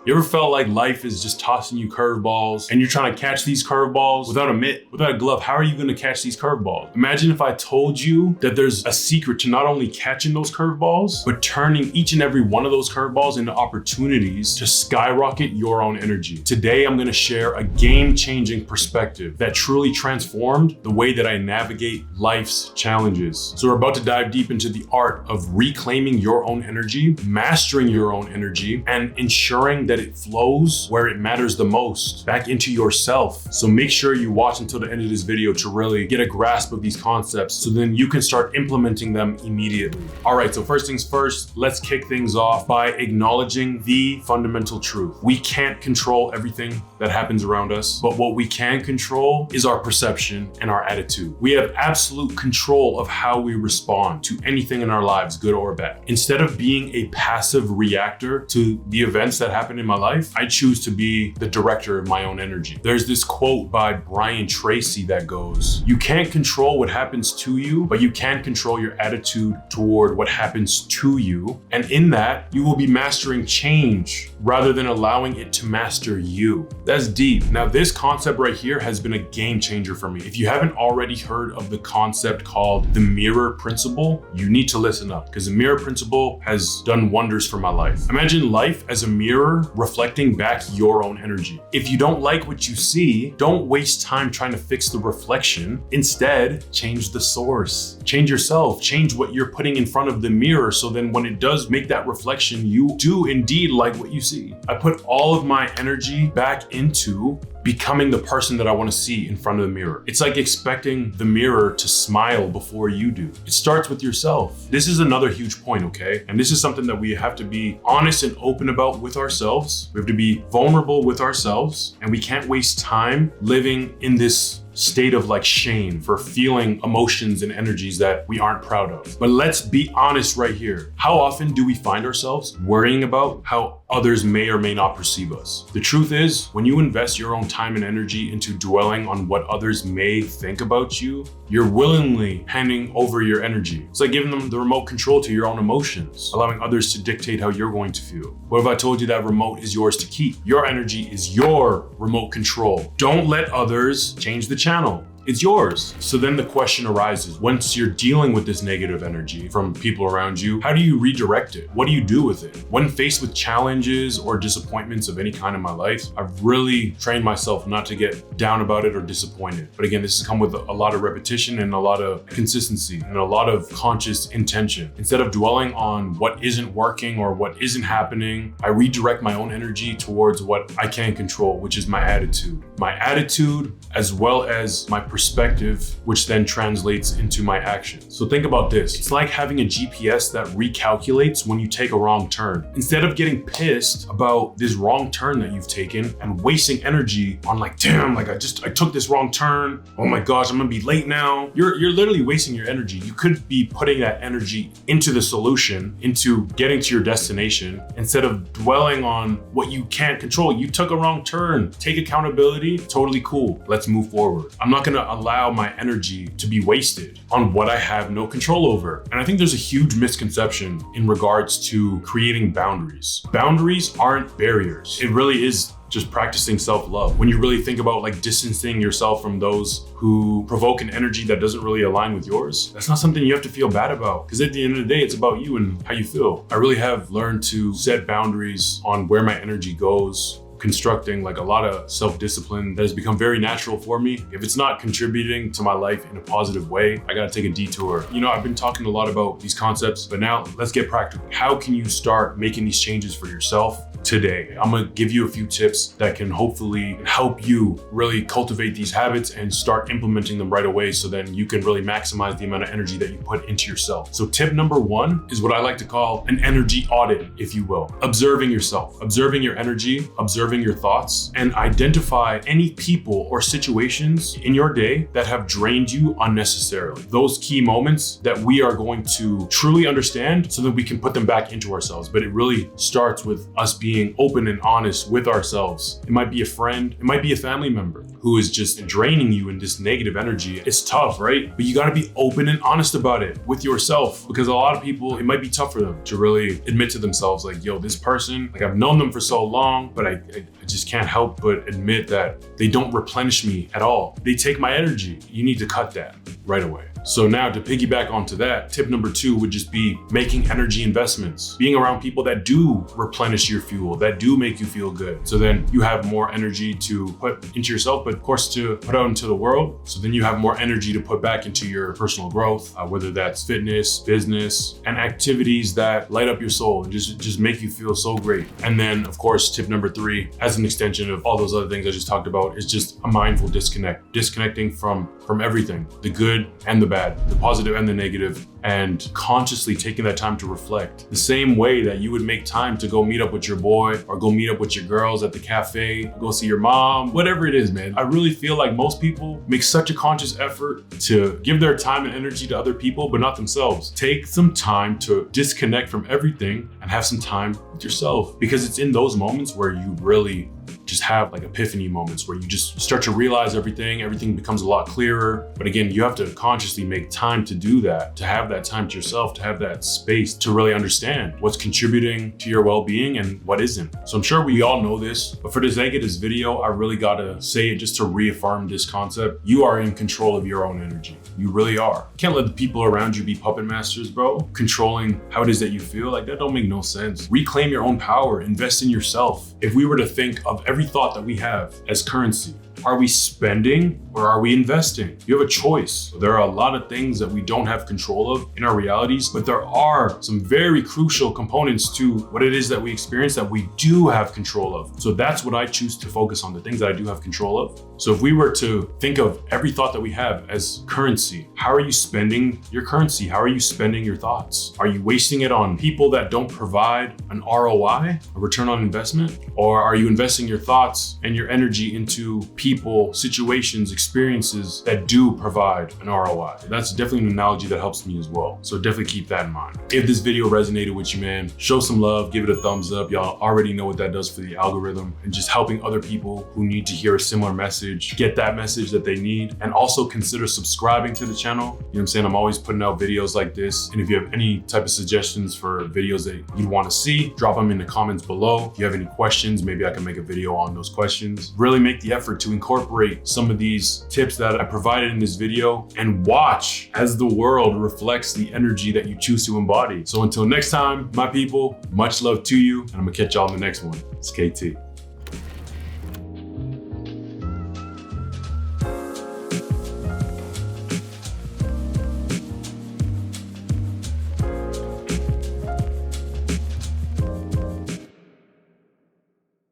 You ever felt like life is just tossing you curveballs and you're trying to catch these curveballs without a mitt, without a glove? How are you gonna catch these curveballs? Imagine if I told you that there's a secret to not only catching those curveballs, but turning each and every one of those curveballs into opportunities to skyrocket your own energy. Today, I'm gonna share a game-changing perspective that truly transformed the way that I navigate life's challenges. So we're about to dive deep into the art of reclaiming your own energy, mastering your own energy, and ensuring that it flows where it matters the most, back into yourself. So make sure you watch until the end of this video to really get a grasp of these concepts so then you can start implementing them immediately. All right, so first things first, let's kick things off by acknowledging the fundamental truth. We can't control everything that happens around us, but what we can control is our perception and our attitude. We have absolute control of how we respond to anything in our lives, good or bad. Instead of being a passive reactor to the events that happen in my life, I choose to be the director of my own energy. There's this quote by Brian Tracy that goes, "You can't control what happens to you, but you can control your attitude toward what happens to you. And in that, you will be mastering change rather than allowing it to master you." That's deep. Now, this concept right here has been a game changer for me. If you haven't already heard of the concept called the mirror principle, you need to listen up, because the mirror principle has done wonders for my life. Imagine life as a mirror reflecting back your own energy. If you don't like what you see, don't waste time trying to fix the reflection. Instead, change the source. Change yourself, change what you're putting in front of the mirror, so then when it does make that reflection, you do indeed like what you see. I put all of my energy back into becoming the person that I want to see in front of the mirror. It's like expecting the mirror to smile before you do. It starts with yourself. This is another huge point, okay? And this is something that we have to be honest and open about with ourselves. We have to be vulnerable with ourselves, and we can't waste time living in this state of like shame for feeling emotions and energies that we aren't proud of. But let's be honest right here. How often do we find ourselves worrying about how others may or may not perceive us? The truth is, when you invest your own time and energy into dwelling on what others may think about you, you're willingly handing over your energy. It's like giving them the remote control to your own emotions, allowing others to dictate how you're going to feel. What if I told you that remote is yours to keep? Your energy is your remote control. Don't let others change the channel. It's yours. So then the question arises, once you're dealing with this negative energy from people around you, how do you redirect it? What do you do with it? When faced with challenges or disappointments of any kind in my life, I've really trained myself not to get down about it or disappointed. But again, this has come with a lot of repetition and a lot of consistency and a lot of conscious intention. Instead of dwelling on what isn't working or what isn't happening, I redirect my own energy towards what I can control, which is my attitude. My attitude, as well as my perspective, which then translates into my actions. So think about this. It's like having a GPS that recalculates when you take a wrong turn. Instead of getting pissed about this wrong turn that you've taken and wasting energy on like, damn, like I took this wrong turn. Oh my gosh, I'm gonna be late now. You're literally wasting your energy. You could be putting that energy into the solution, into getting to your destination, instead of dwelling on what you can't control. You took a wrong turn. Take accountability. Totally cool. Let's move forward. I'm not gonna allow my energy to be wasted on what I have no control over. And I think there's a huge misconception in regards to creating boundaries. Boundaries aren't barriers. It really is just practicing self-love. When you really think about like distancing yourself from those who provoke an energy that doesn't really align with yours, that's not something you have to feel bad about, because at the end of the day, it's about you and how you feel. I really have learned to set boundaries on where my energy goes, constructing like a lot of self-discipline that has become very natural for me. If it's not contributing to my life in a positive way, I gotta take a detour. You know, I've been talking a lot about these concepts, but now let's get practical. How can you start making these changes for yourself today? I'm gonna give you a few tips that can hopefully help you really cultivate these habits and start implementing them right away, so then you can really maximize the amount of energy that you put into yourself. So tip number one is what I like to call an energy audit, if you will. Observing yourself, observing your energy, observing observing your thoughts and identify any people or situations in your day that have drained you unnecessarily. Those key moments that we are going to truly understand so that we can put them back into ourselves. But it really starts with us being open and honest with ourselves. It might be a friend, it might be a family member who is just draining you in this negative energy. It's tough, right? But you gotta be open and honest about it with yourself, because a lot of people, it might be tough for them to really admit to themselves like, yo, this person, like I've known them for so long, but I just can't help but admit that they don't replenish me at all. They take my energy. You need to cut that right away. So now to piggyback onto that, tip number 2 would just be making energy investments, being around people that do replenish your fuel, that do make you feel good. So then you have more energy to put into yourself, but of course to put out into the world. So then you have more energy to put back into your personal growth, whether that's fitness, business, and activities that light up your soul and just make you feel so great. And then of course, tip number 3, as an extension of all those other things I just talked about, is just a mindful disconnect, disconnecting from everything, the good and the bad, the positive and the negative, and consciously taking that time to reflect. The same way that you would make time to go meet up with your boy or go meet up with your girls at the cafe, go see your mom, whatever it is, man. I really feel like most people make such a conscious effort to give their time and energy to other people, but not themselves. Take some time to disconnect from everything and have some time with yourself, because it's in those moments where you really just have like epiphany moments where you just start to realize everything becomes a lot clearer. But again, you have to consciously make time to do that, to have that time to yourself, to have that space to really understand what's contributing to your well-being and what isn't. So I'm sure we all know this, but for the sake of this video, I really gotta say it just to reaffirm this concept. You are in control of your own energy. You really are. You can't let the people around you be puppet masters, bro. Controlling how it is that you feel, like that don't make no sense. Reclaim your own power, invest in yourself. If we were to think of every thought that we have as currency, are we spending or are we investing? You have a choice. There are a lot of things that we don't have control of in our realities, but there are some very crucial components to what it is that we experience that we do have control of. So that's what I choose to focus on, the things that I do have control of. So if we were to think of every thought that we have as currency, how are you spending your currency? How are you spending your thoughts? Are you wasting it on people that don't provide an ROI, a return on investment? Or are you investing your thoughts and your energy into people, situations, experiences that do provide an ROI? That's definitely an analogy that helps me as well. So definitely keep that in mind. If this video resonated with you, man, show some love, give it a thumbs up. Y'all already know what that does for the algorithm, and just helping other people who need to hear a similar message get that message that they need. And also consider subscribing to the channel. You know what I'm saying? I'm always putting out videos like this. And if you have any type of suggestions for videos that you'd want to see, drop them in the comments below. If you have any questions, maybe I can make a video on those questions. Really make the effort to incorporate some of these tips that I provided in this video and watch as the world reflects the energy that you choose to embody. So until next time, my people, much love to you, and I'm gonna catch y'all in the next one. It's KT.